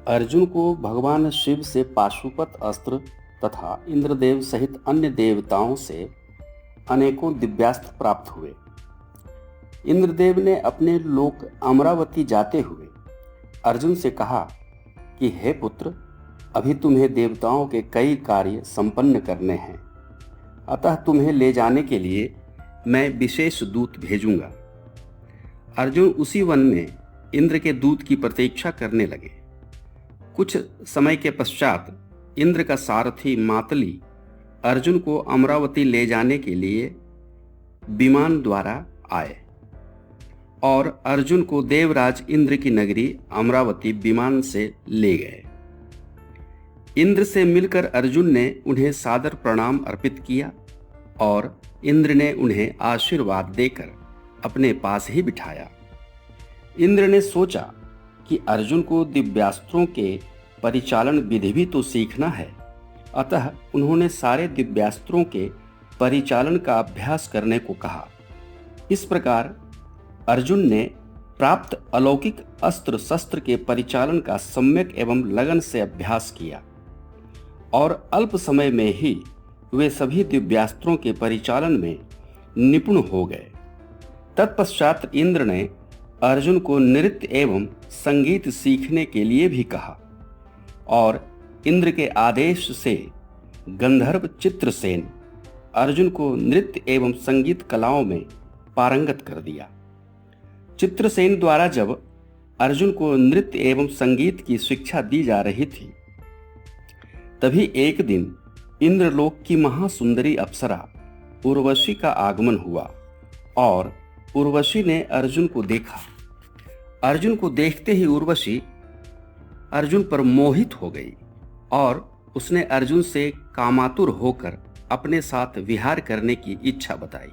अर्जुन को भगवान शिव से पाशुपत अस्त्र तथा इंद्रदेव सहित अन्य देवताओं से अनेकों दिव्यास्त्र प्राप्त हुए। इंद्रदेव ने अपने लोक अमरावती जाते हुए अर्जुन से कहा कि हे पुत्र, अभी तुम्हें देवताओं के कई कार्य संपन्न करने हैं, अतः तुम्हें ले जाने के लिए मैं विशेष दूत भेजूंगा। अर्जुन उसी वन में इंद्र के दूत की प्रतीक्षा करने लगे। कुछ समय के पश्चात इंद्र का सारथी मातली अर्जुन को अमरावती ले जाने के लिए विमान द्वारा आए और अर्जुन को देवराज इंद्र की नगरी अमरावती विमान से ले गए। इंद्र से मिलकर अर्जुन ने उन्हें सादर प्रणाम अर्पित किया और इंद्र ने उन्हें आशीर्वाद देकर अपने पास ही बिठाया। इंद्र ने सोचा कि अर्जुन को दिव्यास्त्रों के परिचालन विधि भी तो सीखना है, अतः उन्होंने सारे दिव्यास्त्रों के परिचालन का अभ्यास करने को कहा। इस प्रकार अर्जुन ने प्राप्त अलौकिक अस्त्र शस्त्र के परिचालन का सम्यक एवं लगन से अभ्यास किया और अल्प समय में ही वे सभी दिव्यास्त्रों के परिचालन में निपुण हो गए। तत्पश्चात इंद्र ने अर्जुन को नृत्य एवं संगीत सीखने के लिए भी कहा और इंद्र के आदेश से गंधर्व चित्रसेन अर्जुन को नृत्य एवं संगीत कलाओं में पारंगत कर दिया। चित्रसेन द्वारा जब अर्जुन को नृत्य एवं संगीत की शिक्षा दी जा रही थी, तभी एक दिन इंद्रलोक की महासुंदरी अप्सरा उर्वशी का आगमन हुआ और उर्वशी ने अर्जुन को देखा। अर्जुन को देखते ही उर्वशी अर्जुन पर मोहित हो गई और उसने अर्जुन से कामातुर होकर अपने साथ विहार करने की इच्छा बताई।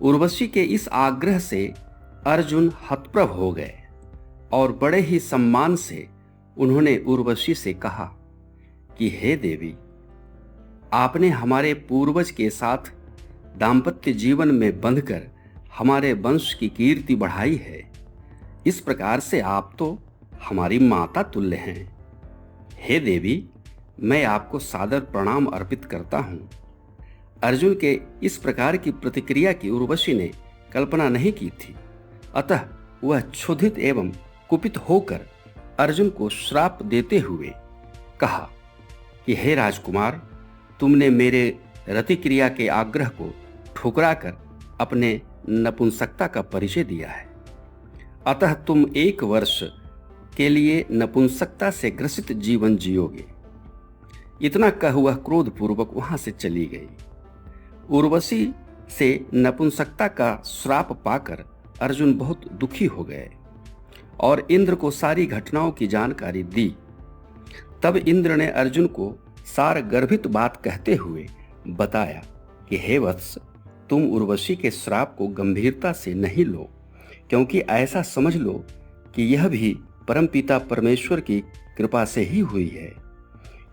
उर्वशी के इस आग्रह से अर्जुन हतप्रभ हो गए और बड़े ही सम्मान से उन्होंने उर्वशी से कहा कि हे देवी, आपने हमारे पूर्वज के साथ दाम्पत्य जीवन में बंधकर हमारे वंश की कीर्ति बढ़ाई है। इस प्रकार से आप तो हमारी माता तुल्य हैं। हे देवी, मैं आपको सादर प्रणाम अर्पित करता हूँ। अर्जुन के इस प्रकार की प्रतिक्रिया की उर्वशी ने कल्पना नहीं की थी, अतः वह क्षुधित एवं कुपित होकर अर्जुन को श्राप देते हुए कहा कि हे राजकुमार, तुमने मेरे रतिक्रिया के आग्रह को ठुकराकर अपने नपुंसकता का परिचय दिया है, अतः तुम 1 वर्ष के लिए नपुंसकता से ग्रसित जीवन जियोगे। इतना कह वह क्रोधपूर्वक वहां से चली गई। उर्वशी से नपुंसकता का श्राप पाकर अर्जुन बहुत दुखी हो गए और इंद्र को सारी घटनाओं की जानकारी दी। तब इंद्र ने अर्जुन को सार गर्भित बात कहते हुए बताया कि हे वत्स, तुम उर्वशी के श्राप को गंभीरता से नहीं लो, क्योंकि ऐसा समझ लो कि यह भी परमपिता परमेश्वर की कृपा से ही हुई है,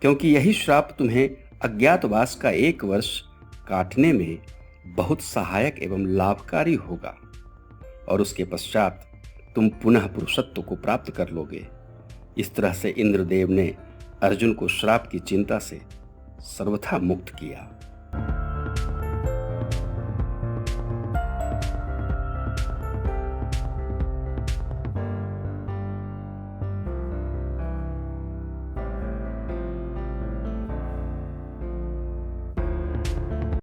क्योंकि यही श्राप तुम्हें अज्ञातवास का 1 वर्ष काटने में बहुत सहायक एवं लाभकारी होगा और उसके पश्चात तुम पुनः पुरुषत्व को प्राप्त कर लोगे। इस तरह से इंद्रदेव ने अर्जुन को श्राप की चिंता से सर्वथा मुक्त किया।